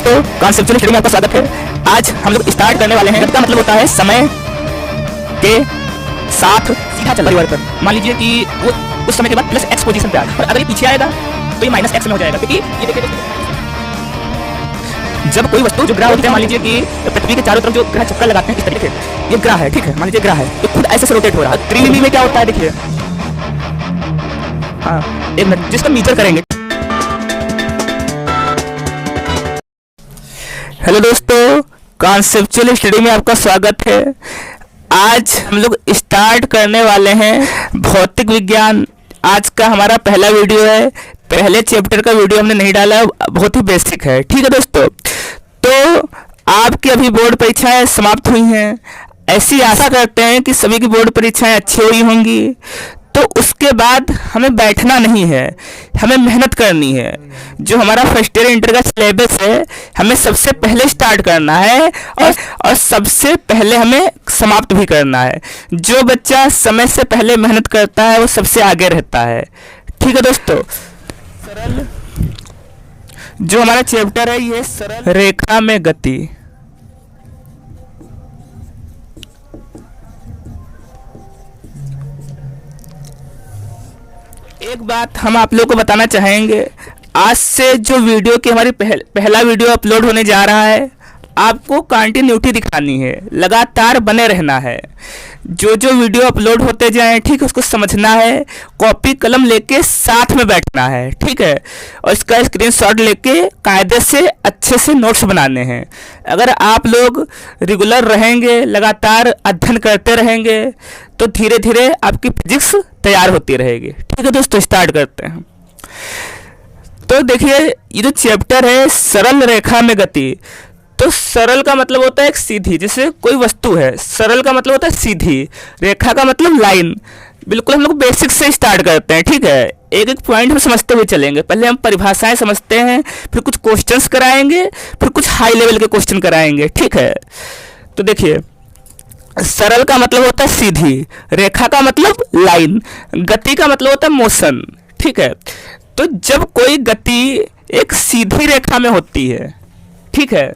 दोस्तों, conceptual study में आपका स्वागत है। आज हम लोग स्टार्ट करने वाले हैं। इसका मतलब होता है समय के साथ सीधा चलना परिवर्तन। मान लीजिए कि वो उस समय के बाद प्लस एक्स पोजीशन पे आ गया और अगर ये पीछे आएगा तो ये माइनस एक्स में हो जाएगा, क्योंकि ये देखिए जब कोई वस्तु जो ग्रह होते हैं, मान लीजिए कि पृथ्वी के चारों तरफ जो ग्रह चक्कर लगाते हैं इस तरीके से, ये ग्रह है, ठीक है, मान लीजिए ग्रह है, ये खुद ऐसे से रोटेट हो रहा है। त्रिविमी में क्या होता है देखिए, हाँ एक मिनट जिसका मीटर करेंगे। हेलो दोस्तों, कॉन्सेप्चुअल स्टडी में आपका स्वागत है। आज हम लोग स्टार्ट करने वाले हैं भौतिक विज्ञान। आज का हमारा पहला वीडियो है। पहले चैप्टर का वीडियो हमने नहीं डाला, बहुत ही बेसिक है, ठीक है दोस्तों। तो आपकी अभी बोर्ड परीक्षाएं समाप्त हुई हैं। ऐसी आशा करते हैं कि सभी की बोर्ड परीक्षाएं अच्छी हुई होंगी। तो उसके बाद हमें बैठना नहीं है, हमें मेहनत करनी है। जो हमारा फर्स्ट ईयर इंटर का सिलेबस है, हमें सबसे पहले स्टार्ट करना है और सबसे पहले हमें समाप्त भी करना है। जो बच्चा समय से पहले मेहनत करता है वो सबसे आगे रहता है, ठीक है दोस्तों। सरल जो हमारा चैप्टर है ये सरल रेखा में गति। एक बात हम आप लोगों को बताना चाहेंगे, आज से जो वीडियो की हमारी पहला वीडियो अपलोड होने जा रहा है, आपको कंटिन्यूटी दिखानी है, लगातार बने रहना है। जो जो वीडियो अपलोड होते जाएं, ठीक है, उसको समझना है, कॉपी कलम लेके साथ में बैठना है, ठीक है, और इसका स्क्रीनशॉट लेके कायदे से अच्छे से नोट्स बनाने हैं। अगर आप लोग रेगुलर रहेंगे, लगातार अध्ययन करते रहेंगे, तो धीरे धीरे आपकी फिजिक्स तैयार होती रहेगी, ठीक है दोस्तों। स्टार्ट करते हैं। तो देखिए, ये जो चैप्टर है सरल रेखा में गति, तो सरल का मतलब होता है एक सीधी, जैसे कोई वस्तु है, सरल का मतलब होता है सीधी, रेखा का मतलब लाइन। बिल्कुल हम लोग बेसिक से स्टार्ट करते हैं, ठीक है। एक एक पॉइंट हम समझते हुए चलेंगे। पहले हम परिभाषाएं समझते हैं, फिर कुछ क्वेश्चंस कराएंगे, फिर कुछ हाई लेवल के क्वेश्चन कराएंगे, ठीक है। तो देखिए, सरल का मतलब होता है सीधी, रेखा का मतलब लाइन, गति का मतलब होता है मोशन, ठीक है। तो जब कोई गति एक सीधी रेखा में होती है, ठीक है।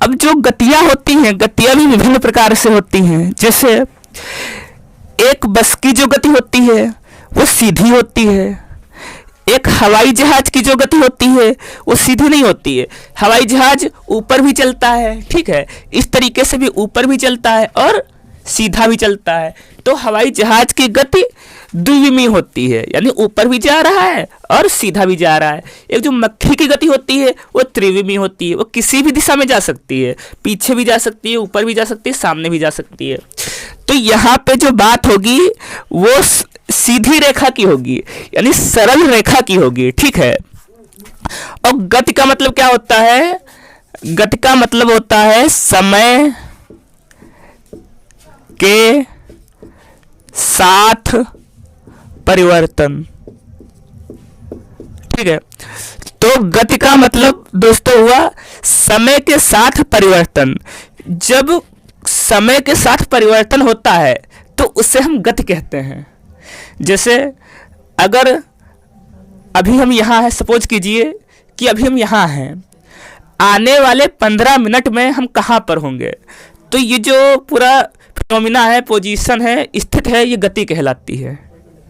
अब जो गतियां होती हैं, गतियां भी विभिन्न प्रकार से होती हैं। जैसे एक बस की जो गति होती है वो सीधी होती है। एक हवाई जहाज की जो गति होती है वो सीधी नहीं होती है। हवाई जहाज ऊपर भी चलता है, ठीक है, इस तरीके से भी ऊपर भी चलता है और सीधा भी चलता है। तो हवाई जहाज की गति द्विविमीय होती है, यानी ऊपर भी जा रहा है और सीधा भी जा रहा है। एक जो मक्खी की गति होती है वो त्रिविमीय होती है, वो किसी भी दिशा में जा सकती है, पीछे भी जा सकती है, ऊपर भी जा सकती है, सामने भी जा सकती है। तो यहाँ पे जो बात होगी वो सीधी रेखा की होगी, यानी सरल रेखा की होगी, ठीक है। और गति का मतलब क्या होता है? गति का मतलब होता है समय के साथ परिवर्तन, ठीक है। तो गति का मतलब दोस्तों हुआ समय के साथ परिवर्तन। जब समय के साथ परिवर्तन होता है तो उसे हम गति कहते हैं। जैसे अगर अभी हम यहाँ हैं, सपोज कीजिए कि अभी हम यहाँ हैं, आने वाले 15 मिनट में हम कहाँ पर होंगे, तो ये जो पूरा फिनोमिना है, पोजीशन है, स्थिति है, ये गति कहलाती है,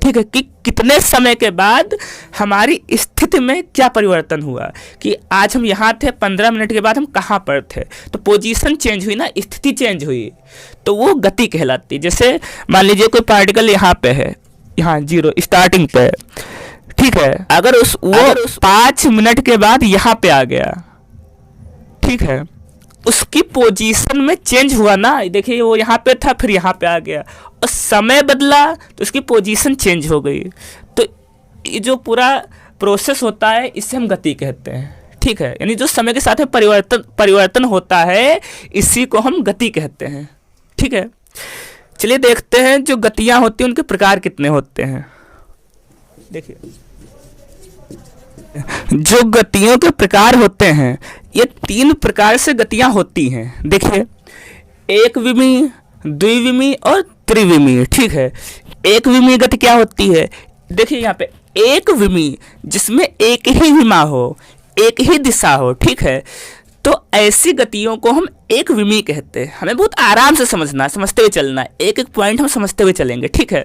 ठीक है। कि कितने समय के बाद हमारी स्थिति में क्या परिवर्तन हुआ, कि आज हम यहाँ थे, 15 मिनट के बाद हम कहाँ पर थे, तो पोजीशन चेंज हुई ना, स्थिति चेंज हुई, तो वो गति कहलाती है। जैसे मान लीजिए कोई पार्टिकल यहाँ पे है, यहाँ 0 स्टार्टिंग पे, ठीक है, अगर वो 5 मिनट के बाद यहाँ पे आ गया, ठीक है, उसकी पोजीशन में चेंज हुआ ना। देखिए वो यहाँ पे था, फिर यहाँ पे आ गया, और समय बदला तो उसकी पोजीशन चेंज हो गई। तो ये जो पूरा प्रोसेस होता है इसे हम गति कहते हैं, ठीक है। यानी जो समय के साथ में परिवर्तन होता है इसी को हम गति कहते हैं, ठीक है। चलिए देखते हैं जो गतियाँ होती हैं उनके प्रकार कितने होते हैं। देखिए, जो गतियों के प्रकार होते हैं, ये 3 प्रकार से गतियां होती हैं। देखिए, एक विमीय, द्विविमीय और त्रिविमीय, ठीक है। एक विमीय गति क्या होती है? देखिए यहाँ पे एक विमीय जिसमें एक ही विमा हो, एक ही दिशा हो, ठीक है, तो ऐसी गतियों को हम एक विमी कहते हैं। हमें बहुत आराम से समझना है, समझते हुए चलना है, एक एक पॉइंट हम समझते हुए चलेंगे, ठीक है।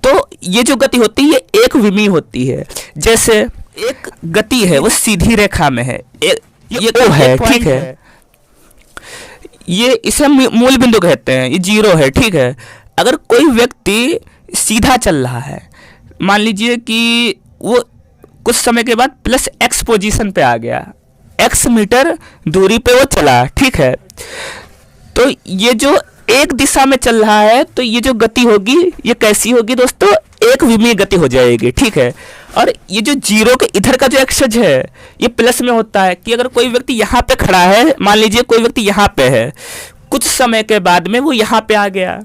तो ये जो गति होती है ये एक विमी होती है। जैसे एक गति है वो सीधी रेखा में है, ये O है, ठीक है, ये इसे हम मूल बिंदु कहते हैं, ये 0 है, ठीक है। अगर कोई व्यक्ति सीधा चल रहा है, मान लीजिए कि वो कुछ समय के बाद +x पोजीशन पे आ गया, x मीटर दूरी पे वो चला, ठीक है, तो ये जो एक दिशा में चल रहा है, तो ये जो गति होगी ये कैसी होगी दोस्तों, एक विमीय गति हो जाएगी, ठीक है। और ये जो 0 के इधर का जो एक्सेज है ये प्लस में होता है कि अगर कोई व्यक्ति यहाँ पे खड़ा है, मान लीजिए कोई व्यक्ति यहाँ पे है, कुछ समय के बाद में वो यहाँ पे आ गया,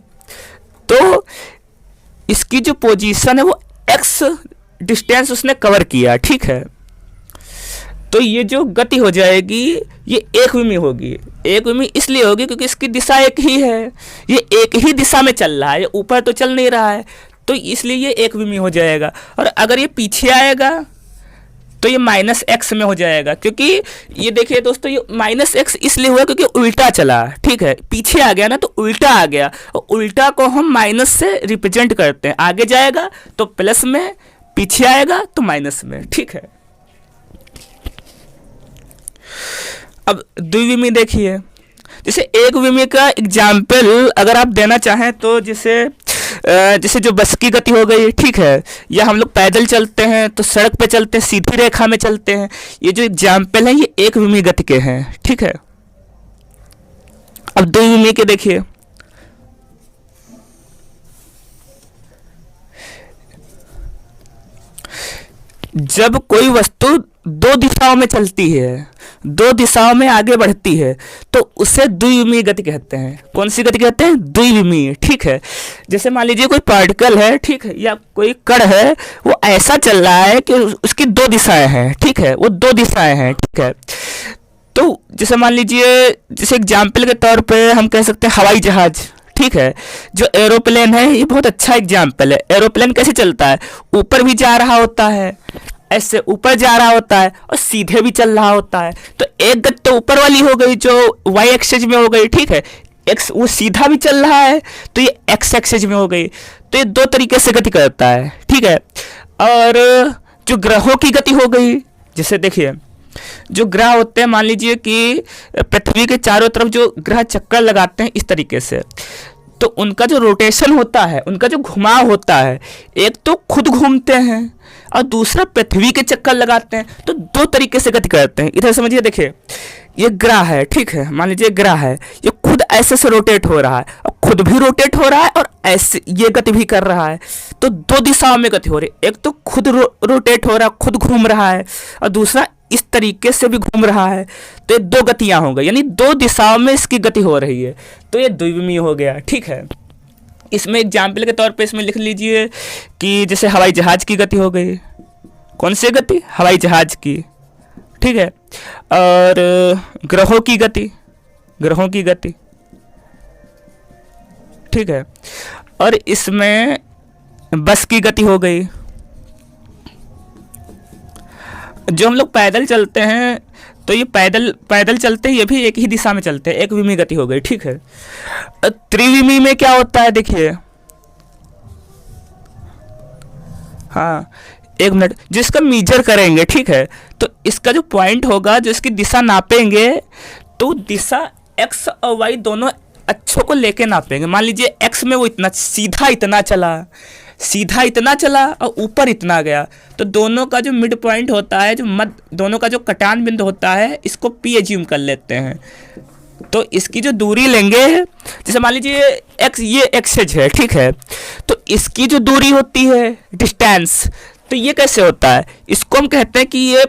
तो इसकी जो पोजीशन है वो x डिस्टेंस उसने कवर किया, ठीक है, तो ये जो गति हो जाएगी ये एक विमी होगी। एक विमी इसलिए होगी क्योंकि इसकी दिशा एक ही है, ये एक ही दिशा में चल रहा है, ये ऊपर तो चल नहीं रहा है, तो इसलिए ये एक विमी हो जाएगा। और अगर ये पीछे आएगा तो ये -x में हो जाएगा, क्योंकि ये देखिए दोस्तों ये -x इसलिए हुआ क्योंकि उल्टा चला, ठीक है, पीछे आ गया ना तो उल्टा आ गया, और उल्टा को हम माइनस से रिप्रेजेंट करते हैं, आगे जाएगा तो प्लस में, पीछे आएगा तो माइनस में, ठीक है। अब द्विविमी देखिए, जैसे एक विमी का एग्जाम्पल अगर आप देना चाहें तो जैसे जो बस की गति हो गई, ठीक है, या हम लोग पैदल चलते हैं तो सड़क पे चलते हैं, सीधी रेखा में चलते हैं, ये जो एग्जाम्पल है ये एक विमी गति के हैं, ठीक है। अब द्विविमी के देखिए, जब कोई वस्तु दो दिशाओं में चलती है, दो दिशाओं में आगे बढ़ती है, तो उसे द्विविमीय गति कहते हैं। कौन सी गति कहते हैं? द्विविमीय, ठीक है। जैसे मान लीजिए कोई पार्टिकल है, ठीक है, या कोई कण है, वो ऐसा चल रहा है कि उसकी दो दिशाएं हैं, ठीक है, वो दो दिशाएं हैं, ठीक है। तो जैसे मान लीजिए, जैसे एग्जाम्पल के तौर पे हम कह सकते हैं हवाई जहाज, ठीक है, जो एरोप्लेन है ये बहुत अच्छा एग्जाम्पल है। एरोप्लेन कैसे चलता है? ऊपर भी जा रहा होता है, ऐसे ऊपर जा रहा होता है, और सीधे भी चल रहा होता है। तो एक गति तो ऊपर वाली हो गई जो वाई एक्सेज में हो गई, ठीक है, एक्स वो सीधा भी चल रहा है तो ये एक्स एक्सेज में हो गई। तो ये दो तरीके से गति करता है, ठीक है। और जो ग्रहों की गति हो गई, जैसे देखिए जो ग्रह होते हैं, मान लीजिए कि पृथ्वी के चारों तरफ जो ग्रह चक्कर लगाते हैं इस तरीके से, तो उनका जो रोटेशन होता है, उनका जो घुमाव होता है, एक तो खुद घूमते हैं और दूसरा पृथ्वी के चक्कर लगाते हैं। तो दो तरीके से गति करते हैं। इधर समझिए, देखिए ये ग्रह है, ठीक है, मान लीजिए ग्रह है, ये खुद ऐसे से रोटेट हो रहा है, और खुद भी रोटेट हो रहा है और ऐसे ये गति भी कर रहा है। तो दो दिशाओं में गति हो रही है, एक तो खुद रोटेट हो रहा है, खुद घूम रहा है, और दूसरा इस तरीके से भी घूम रहा है। तो ये दो गतियां हो गई, यानी दो दिशाओं में इसकी गति हो रही है, तो ये द्विविमीय हो गया, ठीक है। इसमें एग्जाम्पल के तौर पे इसमें लिख लीजिए कि जैसे हवाई जहाज की गति हो गई। कौन सी गति? हवाई जहाज की, ठीक है। और ग्रहों की गति, ग्रहों की गति, ठीक है। और इसमें बस की गति हो गई। जो हम लोग पैदल चलते हैं, तो ये पैदल चलते हैं, ये भी एक ही दिशा में चलते हैं, एक विमीय गति हो गई, ठीक है। त्रिविमीय में क्या होता है देखिए, हाँ एक मिनट, जिसका मीजर करेंगे, ठीक है, तो इसका जो पॉइंट होगा, जो इसकी दिशा नापेंगे, तो दिशा एक्स और वाई दोनों अक्षों को लेके नापेंगे। मान लीजिए एक्स में वो इतना सीधा इतना चला और ऊपर इतना गया, तो दोनों का जो मिड पॉइंट होता है, जो दोनों का जो कटान बिंदु होता है, इसको पी एज्यूम कर लेते हैं। तो इसकी जो दूरी लेंगे, जैसे मान लीजिए एक्स, ये एक्सेज है, ठीक है, तो इसकी जो दूरी होती है डिस्टेंस, तो ये कैसे होता है? इसको हम कहते हैं कि ये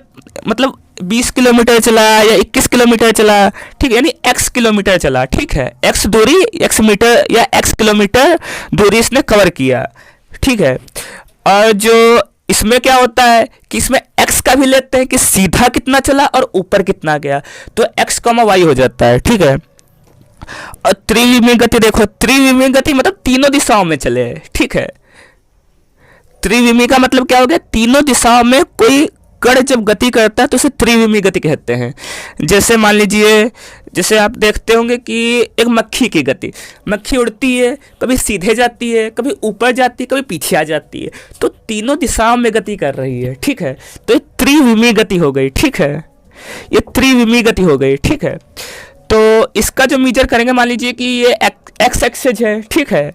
मतलब 20 किलोमीटर चला या 21 किलोमीटर चला, ठीक है, यानी x किलोमीटर चला, ठीक है, x दूरी, x मीटर या x किलोमीटर दूरी इसने कवर किया, ठीक है। और जो इसमें क्या होता है कि इसमें x का भी लेते हैं कि सीधा कितना चला और ऊपर कितना गया, तो x, y हो जाता है, ठीक है। और त्रिविमीय गति देखो, त्रिविमीय गति मतलब तीनों दिशाओं में चले, ठीक है। त्रिविमीय का मतलब क्या हो गया? तीनों दिशाओं में कोई कण जब गति करता है तो उसे त्रिविमीय गति कहते हैं। जैसे मान लीजिए, जैसे आप देखते होंगे कि एक मक्खी की गति, मक्खी उड़ती है, कभी सीधे जाती है, कभी ऊपर जाती है, कभी पीछे आ जाती है, तो तीनों दिशाओं में गति कर रही है, ठीक है। तो ये त्रिविमीय गति हो गई, ठीक है, ये त्रिविमीय गति हो गई, ठीक है। तो इसका जो मेजर करेंगे, मान लीजिए कि ये एक्स एक्सेज है, ठीक है,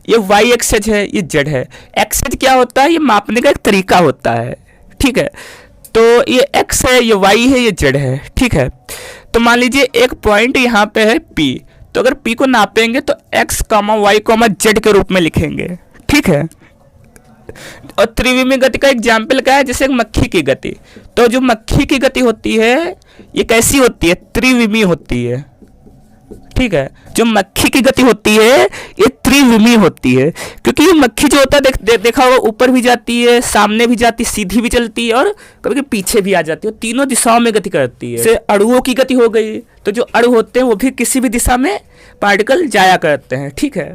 ये वाई एक्सेज है, ये जेड है। एक्सेज क्या होता है, ये मापने का एक तरीका होता है, ठीक है। तो ये एक्स है, ये वाई है, ये जेड है, ठीक है। तो मान लीजिए एक पॉइंट यहाँ पे है पी, तो अगर पी को नापेंगे तो x comma y comma z के रूप में लिखेंगे, ठीक है। और त्रिविमीय गति का एग्जाम्पल क्या है, जैसे एक मक्खी की गति, तो जो मक्खी की गति होती है ये कैसी होती है, त्रिविमीय होती है, ठीक है। जो मक्खी की गति होती है ये त्रिविमीय होती है, क्योंकि ये मक्खी जो होता है देखा होगा, ऊपर भी जाती है, सामने भी जाती है, सीधी भी चलती है और कभी कभी पीछे भी आ जाती है, तीनों दिशाओं में गति करती है। जैसे अणुओं की गति हो गई, तो जो अणु होते हैं वो भी किसी भी दिशा में पार्टिकल जाया करते हैं, ठीक है।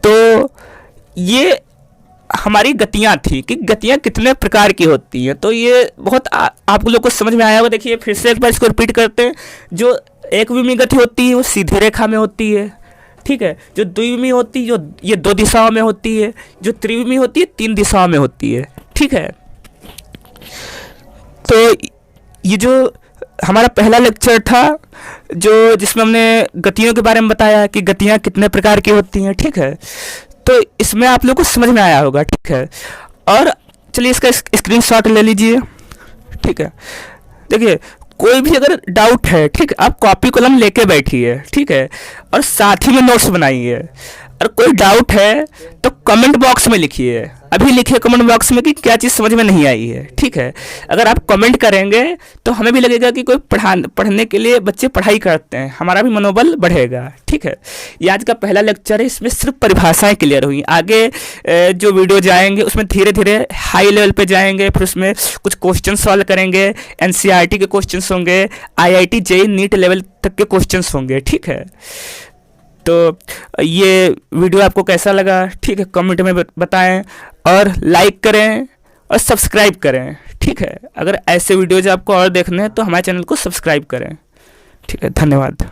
तो ये हमारी गतियां थी कि गतियां कितने प्रकार की होती हैं। तो ये बहुत आप लोग को समझ में आया होगा। देखिए फिर से एक बार इसको रिपीट करते हैं। जो एक विमीय गति होती है वो सीधी रेखा में होती है, ठीक है। जो द्विविमीय होती है, जो ये दो दिशाओं में होती है। जो त्रिविमीय होती है, तीन दिशाओं में होती है, ठीक है। तो ये जो हमारा पहला लेक्चर था, जो जिसमें हमने गतियों के बारे में बताया कि गतियां कितने प्रकार की होती हैं, ठीक है। तो इसमें आप लोग को समझ में आया होगा, ठीक है। और चलिए इसका स्क्रीनशॉट ले लीजिए, ठीक है। देखिए कोई भी अगर डाउट है, ठीक है, आप कॉपी कलम लेके बैठिए, ठीक है, और साथ ही में नोट्स बनाइए। और कोई डाउट है तो कमेंट बॉक्स में लिखिए, अभी लिखिए कमेंट बॉक्स में कि क्या चीज़ समझ में नहीं आई है, ठीक है। अगर आप कमेंट करेंगे तो हमें भी लगेगा कि कोई पढ़ने के लिए बच्चे पढ़ाई करते हैं, हमारा भी मनोबल बढ़ेगा, ठीक है। ये आज का पहला लेक्चर है, इसमें सिर्फ परिभाषाएं क्लियर हुई। आगे जो वीडियो जाएंगे उसमें धीरे धीरे हाई लेवल पे जाएंगे, फिर उसमें कुछ क्वेश्चन सॉल्व करेंगे, NCERT के क्वेश्चन होंगे, IIT JEE नीट लेवल तक के क्वेश्चन होंगे, ठीक है। तो ये वीडियो आपको कैसा लगा, ठीक है, कमेंट में बताएं और लाइक करें और सब्सक्राइब करें, ठीक है। अगर ऐसे वीडियोज आपको और देखने हैं तो हमारे चैनल को सब्सक्राइब करें, ठीक है। धन्यवाद।